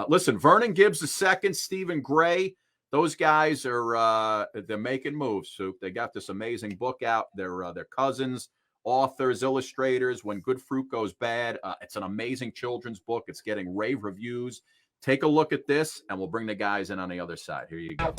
Listen, Vernon Gibbs II, Stephen Gray, those guys are they're making moves. So they got this amazing book out. They're cousins, authors, illustrators. When Good Fruit Goes Bad, it's an amazing children's book. It's getting rave reviews. Take a look at this, and we'll bring the guys in on the other side. Here you go.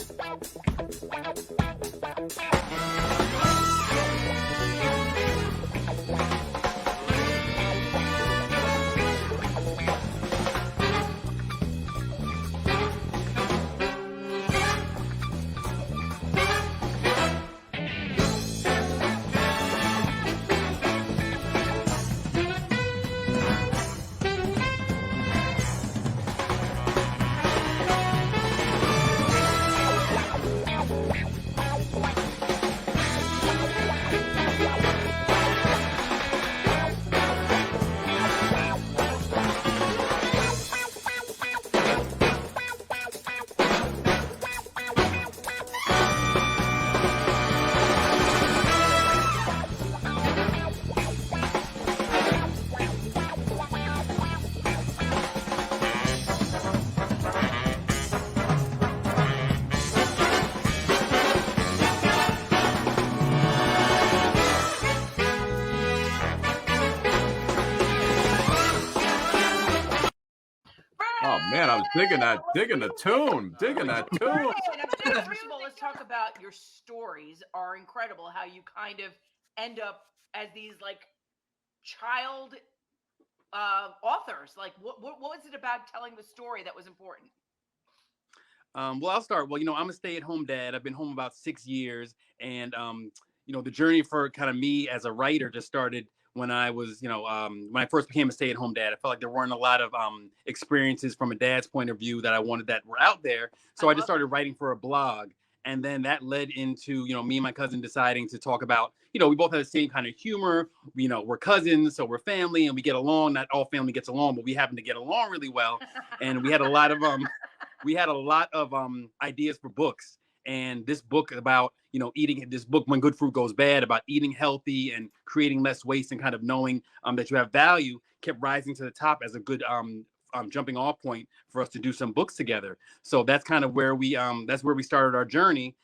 Oh man, I was digging the tune. First of all, let's talk about your stories are incredible. How you kind of end up as these like child authors. Like what was it about telling the story that was important? Well, I'll start. Well, I'm a stay-at-home dad. I've been home about 6 years, and the journey for kind of me as a writer just started when I was, when I first became a stay-at-home dad. I felt like there weren't a lot of experiences from a dad's point of view that I wanted that were out there. So I just started writing for a blog. And then that led into, me and my cousin deciding to talk about, we both have the same kind of humor. We're cousins, so we're family and we get along. Not all family gets along, but we happen to get along really well. And we had a lot of ideas for books. And this book about, When Good Fruit Goes Bad, about eating healthy and creating less waste and kind of knowing that you have value, kept rising to the top as a good jumping off point for us to do some books together. So that's kind of where we started our journey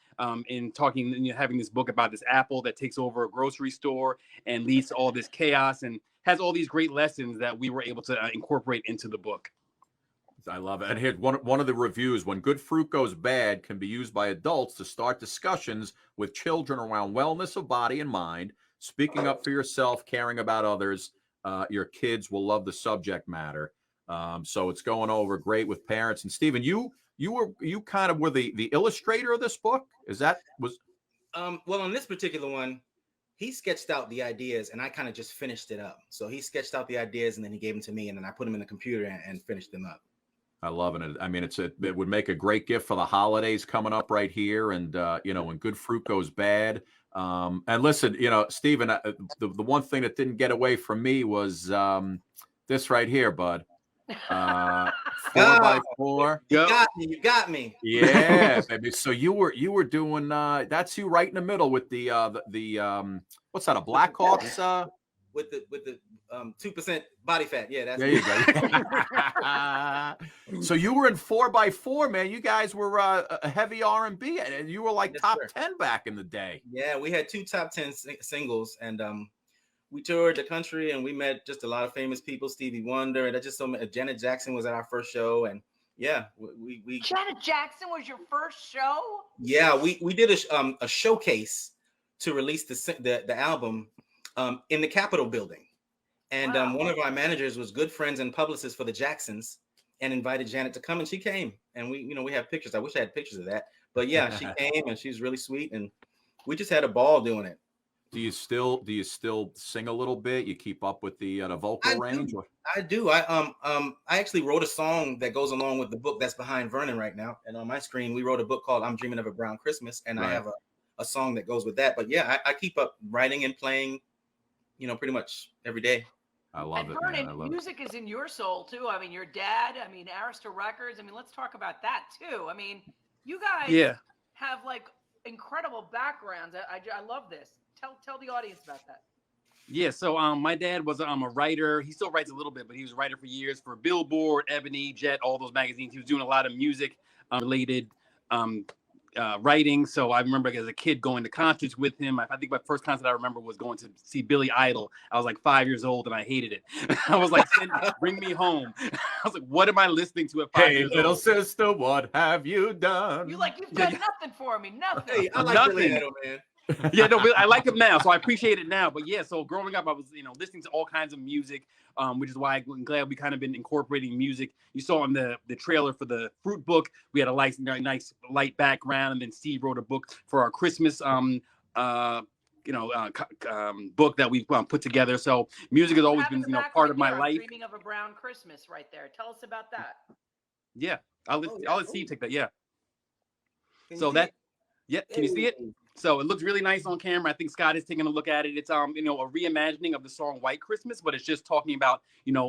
in talking, having this book about this apple that takes over a grocery store and leads to all this chaos and has all these great lessons that we were able to incorporate into the book. I love it. And here's one of the reviews. When Good Fruit Goes Bad can be used by adults to start discussions with children around wellness of body and mind, speaking up for yourself, caring about others. Your kids will love the subject matter. So it's going over great with parents. And Stephen, you kind of were the illustrator of this book. Well, on this particular one, he sketched out the ideas and I kind of just finished it up. So he sketched out the ideas and then he gave them to me and then I put them in the computer and finished them up. I love it. I mean, it would make a great gift for the holidays coming up right here. And, When Good Fruit Goes Bad. And listen, Stephen, the one thing that didn't get away from me was this right here, bud. 4x4. You got me. Yeah, baby. So you were doing that's you right in the middle with the what's that, a Blackhawks with the 2% body fat. Yeah, that's there you go. So you were in 4x4, man. You guys were a heavy R&B, and you were like top 10 back in the day. Yeah, we had 2 top 10 singles, and we toured the country, and we met just a lot of famous people. Stevie Wonder, and Janet Jackson was at our first show, and yeah, we Janet Jackson was your first show. Yeah, we did a showcase to release the album in the Capitol building. And wow. One of our managers was good friends and publicists for the Jacksons and invited Janet to come, and she came. And we have pictures. I wish I had pictures of that. But yeah, she came and she's really sweet. And we just had a ball doing it. Do you still sing a little bit? You keep up with the vocal range? I do. I actually wrote a song that goes along with the book that's behind Vernon right now. And on my screen, we wrote a book called I'm Dreaming of a Brown Christmas. And right. I have a song that goes with that. But yeah, I keep up writing and playing, pretty much every day. I love it. Vernon, man. I love music is in your soul too. I mean, your dad, Arista Records. Let's talk about that too. You guys have like incredible backgrounds. I love this. Tell the audience about that. Yeah, so my dad was a writer. He still writes a little bit, but he was a writer for years for Billboard, Ebony, Jet, all those magazines. He was doing a lot of music related um, writing. So I remember as a kid going to concerts with him. I think my first concert I remember was going to see Billy Idol. I was like 5 years old and I hated it. I was like, bring me home. I was like, what am I listening to at 5 Hey, years little old? sister, what have you done? You've done nothing for me, nothing. Hey, I like Billy Nothing. Idol, man. Yeah, no, I like him now, so I appreciate it now. But yeah, so growing up, I was, listening to all kinds of music, which is why I'm glad we kind of been incorporating music. You saw in the trailer for the Fruit book, we had a nice light background, and then Steve wrote a book for our Christmas book that we put together. So music has always been, part of my life. Dreaming of a Brown Christmas, right there. Tell us about that. Yeah, I'll let Steve take that. Yeah. So that. Yeah, can you see it? So it looks really nice on camera. I think Scott is taking a look at it. It's a reimagining of the song White Christmas, but it's just talking about,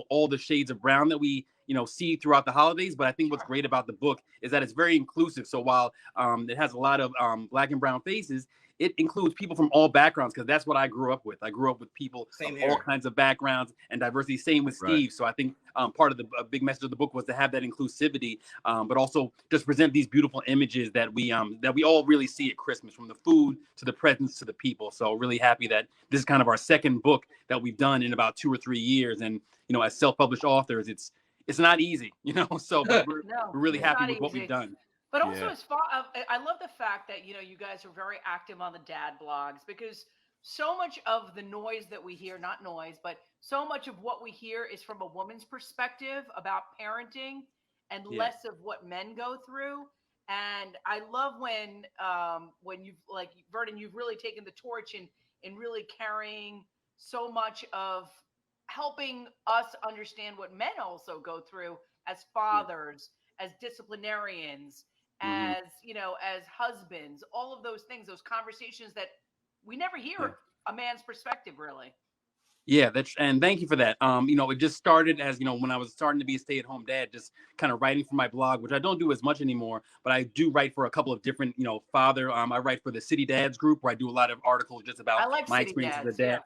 all the shades of brown that we, see throughout the holidays. But I think what's great about the book is that it's very inclusive. So while it has a lot of Black and brown faces, it includes people from all backgrounds, because that's what I grew up with. I grew up with people of all kinds of backgrounds and diversity. Same with Steve. Right. So I think part of the big message of the book was to have that inclusivity, but also just present these beautiful images that we all really see at Christmas, from the food to the presents to the people. So really happy that this is kind of our second book that we've done in about 2 or 3 years. And as self-published authors, it's not easy, So but we're really happy with what we've done. But also, as far I love the fact that you guys are very active on the dad blogs, because so much of the noise that we hear, not noise, but so much of what we hear is from a woman's perspective about parenting, and less of what men go through. And I love when you've, like, Vernon, you've really taken the torch in really carrying so much of helping us understand what men also go through as fathers, as disciplinarians, as as husbands, all of those things, those conversations that we never hear a man's perspective, really. Yeah, and thank you for that. It just started as, when I was starting to be a stay-at-home dad, just kind of writing for my blog, which I don't do as much anymore, but I do write for a couple of different, father. I write for the City Dads group, where I do a lot of articles just about my experience as a dad.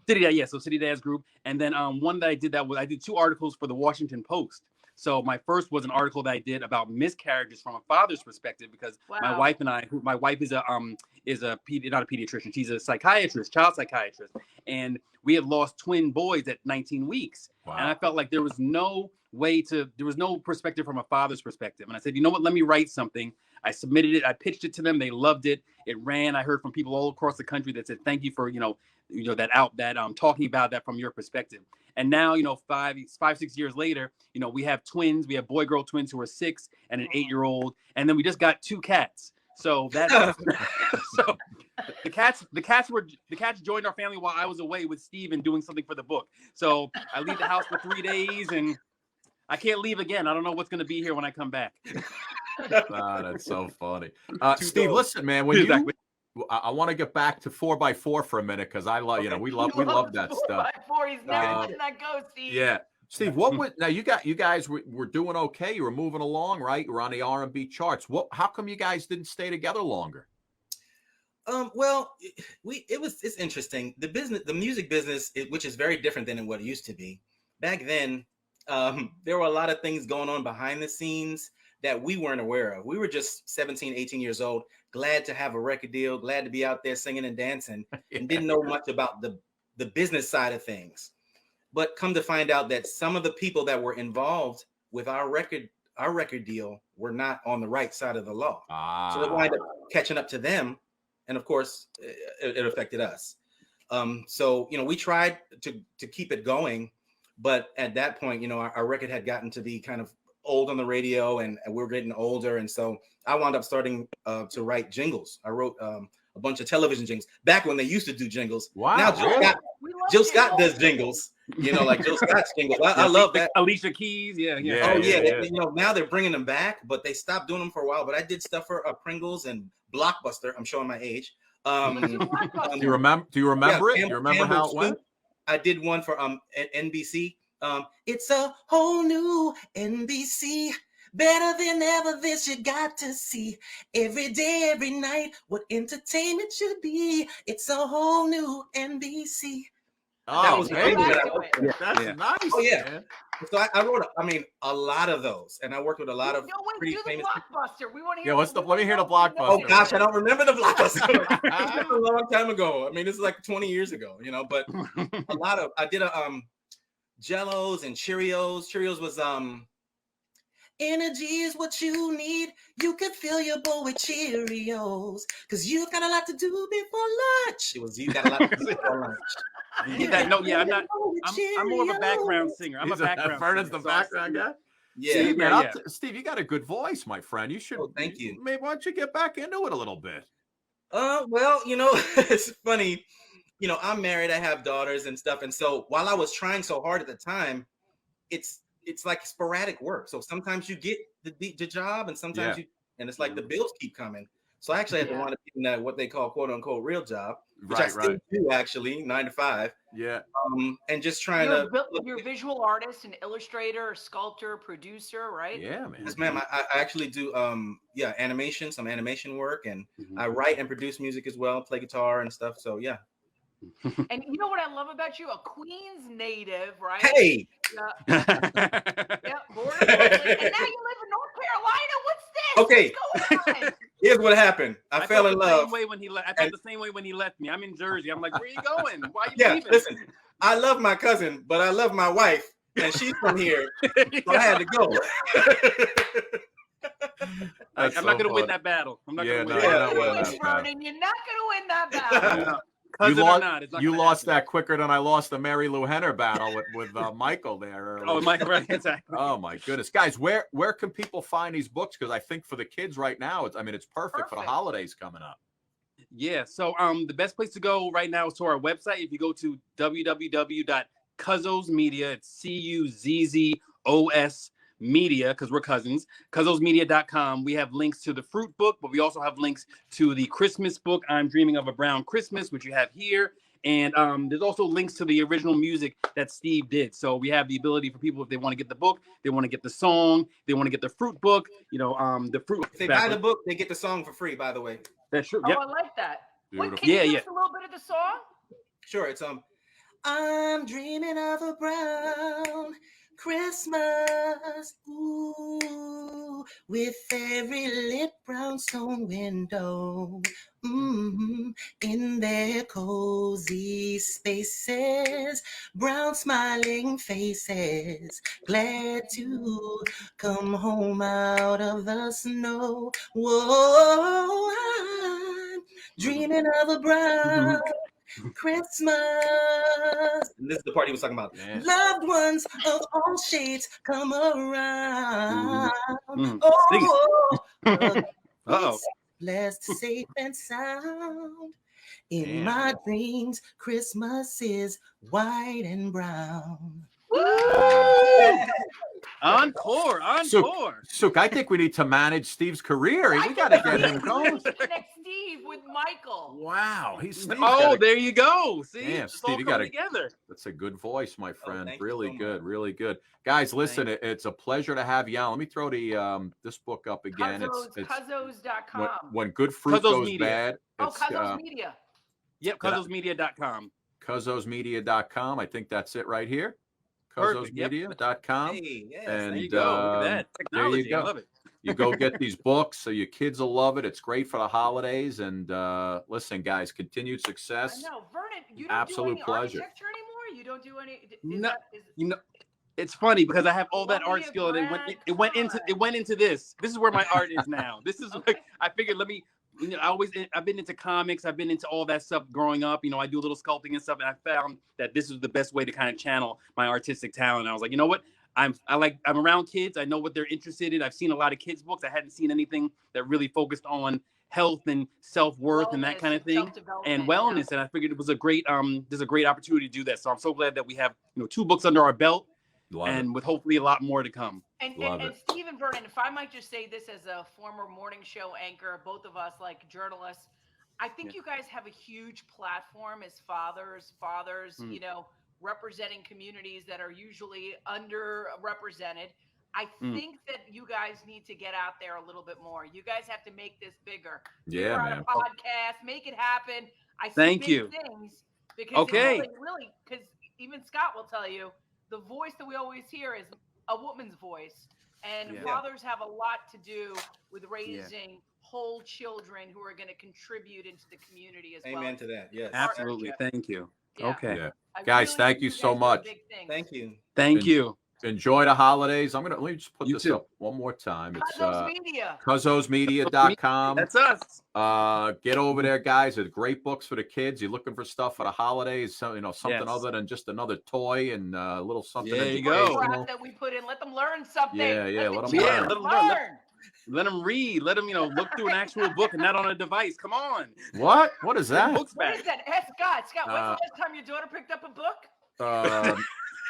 City Dad, yeah. So City Dads group, and then one that I did I did 2 articles for the Washington Post. So my first was an article that I did about miscarriages from a father's perspective, because my wife and I, my wife is not a pediatrician, she's a psychiatrist, child psychiatrist, and we had lost twin boys at 19 weeks. Wow. And I felt like there was no perspective from a father's perspective. And I said, you know what, let me write something. I submitted it, I pitched it to them, they loved it. It ran. I heard from people all across the country that said, thank you for, talking about that from your perspective. And now, 5-6 years later, we have twins. We have boy-girl twins who are 6 and an 8-year-old, and then we just got 2 cats. So that's so the cats joined our family while I was away with Steve and doing something for the book. So I leave the house for 3 days and I can't leave again. I don't know what's going to be here when I come back. That's so funny. Steve, listen, man, when I want to get back to 4x4 for a minute, because I love, we love that stuff. 4x4, he's never letting that go, Steve. Yeah. Steve, now you guys were doing okay. You were moving along, right? You were on the R&B charts. How come you guys didn't stay together longer? Well, it's interesting. The music business, which is very different than what it used to be. Back then, there were a lot of things going on behind the scenes that we weren't aware of. We were just 17, 18 years old, glad to have a record deal, glad to be out there singing and dancing, and didn't know much about the business side of things. But come to find out that some of the people that were involved with our record deal were not on the right side of the law. So it wound up catching up to them. And of course, it affected us. So, we tried to keep it going. But at that point, our record had gotten to be kind of old on the radio, and we were getting older. And so I wound up starting to write jingles. I wrote a bunch of television jingles back when they used to do jingles. Wow. Now Jill Scott does jingles, like Jill Scott's jingles. I love that. Alicia Keys. Yeah. Oh, yeah. Now they're bringing them back, but they stopped doing them for a while. But I did stuff for Pringles and Blockbuster. I'm showing my age. Do you remember it? Do you remember how it went? I did one for NBC. It's a whole new NBC. Better than ever, this you got to see. Every day, every night, what entertainment should be. It's a whole new NBC. Oh, was the baby. thing that I Do worked it. with. That's Yeah. nice. Oh, yeah. Man. So I wrote, a lot of those, and I worked with a lot of No, wait, pretty do the famous. blockbuster. We want to Yeah, hear. let me hear the blockbuster. Oh gosh, I don't remember the blockbuster. It's a long time ago. I mean, this is like 20 years ago, but a lot of I did Jellos and Cheerios. Cheerios was energy is what you need. You can fill your bowl with Cheerios because you've got a lot to do before lunch. It was you got a lot to do before lunch. Get that? No, yeah, I'm more of a background singer. I'm a background Vernon's singer. the background guy. Yeah. Steve, man, Yeah. Steve, you got a good voice, my friend. You should. Oh, thank you. Maybe why don't you get back into it a little bit? Well, it's funny. I'm married. I have daughters and stuff. And so while I was trying so hard at the time, it's like sporadic work. So sometimes you get the job, and sometimes and it's like the bills keep coming. So I actually had to want to be in that what they call quote unquote real job, which I still do actually 9 to 5. Yeah. And just trying You're a visual artist, an illustrator, sculptor, producer, right? Yeah, man. Yes, ma'am. I actually do animation, some animation work, and I write and produce music as well, play guitar and stuff. So yeah. And you know what I love about you? A Queens native, right? Hey. Yeah, born in Brooklyn, and now you live in North Carolina. What's this? Okay. What's going on? Here's what happened. I fell in love. I felt the same way when he left me. I'm in Jersey. I'm like, where are you going? Why are you leaving? Listen, I love my cousin, but I love my wife, and she's from here, so I had to go. I'm not going to win that battle. I'm not going to win Vernon, you're not going to win that battle. You lost that quicker than I lost the Mary Lou Henner battle with Michael there. Oh, Michael, right, exactly. Oh my goodness, guys, where can people find these books? Because I think for the kids right now, it's perfect for the holidays coming up. Yeah, so the best place to go right now is to our website. If you go to www.Cuzzos Media, it's Cuzzos Media, because we're cousins, Cuzzosmedia.com. We have links to the fruit book, but we also have links to the Christmas book, I'm Dreaming of a Brown Christmas, which you have here. And there's also links to the original music that Steve did. So we have the ability for people, if they want to get the book, they want to get the song, they want to get the fruit book, the fruit. If they buy the book, they get the song for free, by the way. That's true. Oh, Yep. I like that. Beautiful. Wait, can you give us a little bit of the song? Sure, it's I'm dreaming of a brown Christmas, ooh, with every lit brownstone window, in their cozy spaces, brown smiling faces, glad to come home out of the snow. Whoa, I'm dreaming of a brown Christmas. And this is the part he was talking about. Man. Loved ones of all shades come around. Blessed, safe, and sound. In my dreams, Christmas is white and brown. Encore. Suk, I think we need to manage Steve's career. We got to get him going. Connect Steve with Michael. Wow, there you go. See, damn, it's Steve, all you got together. That's a good voice, my friend. Thank you Really so good, much. really good. Guys, listen, it's a pleasure to have you on. Let me throw the this book up again. It's Cuzzos.com. when good fruit Cuzzos goes Media. bad. Cuzzos Media. Yep, Cuzzosmedia.com. Cuzzosmedia.com. I think that's it right here. Cuzzosmedia.com. Hey, yes, And there you go. Look at that. Technology. there you go. I love it. You go get these books, so your kids will love it. It's great for the holidays. And listen, guys, continued I success. know, Vernon. You don't Absolute do any pleasure. architecture anymore. You don't do any. It's funny because I have all that art Columbia skill, and grad, it went into this. This is where my art is now. This is like I figured. I've been into comics. I've been into all that stuff growing up. I do a little sculpting and stuff, and I found that this is the best way to kind of channel my artistic talent. I was like, you know what? I'm around kids. I know what they're interested in. I've seen a lot of kids' books. I hadn't seen anything that really focused on health and self-worth and that kind of thing, and wellness. And I figured it was a great there's a great opportunity to do that. So I'm so glad that we have 2 books under our belt. With hopefully a lot more to come. And Stephen Vernon, if I might just say this as a former morning show anchor, both of us like journalists, I think you guys have a huge platform as fathers, representing communities that are usually underrepresented. I think that you guys need to get out there a little bit more. You guys have to make this bigger. Yeah, man. A podcast, make it happen. I see Thank big you. things. Because Okay. it really, because even Scott will tell you, the voice that we always hear is a woman's voice. And Yeah. fathers have a lot to do with raising whole children who are going to contribute into the community as well. Amen to that. Yes. Absolutely. Partnership. Thank you. Yeah. Okay. Yeah. I Guys, really thank think you so guys are much. big things. Thank you. Thank And- you. Enjoy the holidays. Let me just put You this too. up one more time. It's Cuzzos Media. Cuzzosmedia.com. That's us. Get over there, guys. There's great books for the kids. You're looking for stuff for the holidays, something Yes. other than just another toy and a little something There you educational. go. Crap that we put in. Let them learn something. Yeah, Let let the 'em children learn. Let 'em learn. learn. Let them read. Let them, look through an actual book and not on a device. Come on. What? What is Bring that? books What back. is that? Ask Scott. Scott, when's Uh, the last time your daughter picked up a book?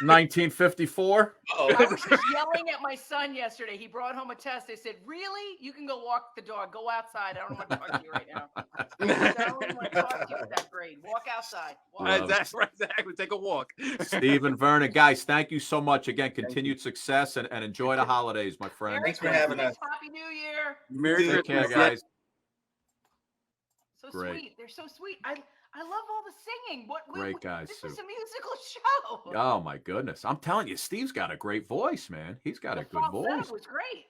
1954. Oh, I was just yelling at my son yesterday. He brought home a test. They said, "Really? You can go walk the dog. Go outside. I don't want to talk to you right now. I don't even want to talk to you at that grade. Walk outside." Walk Love it. Exactly. Take a walk. Steve and Vernon, guys, thank you so much. Again, continued success and enjoy the holidays, my friend. Merry Thanks for having Christmas. us. Happy New Year. Merry Take care, Christmas. guys. So Great. sweet. They're so sweet. I love all the singing. Great guys, This Sue. is a musical show. Oh my goodness. I'm telling you, Steve's got a great voice, man. He's got a The good falsetto voice. was great.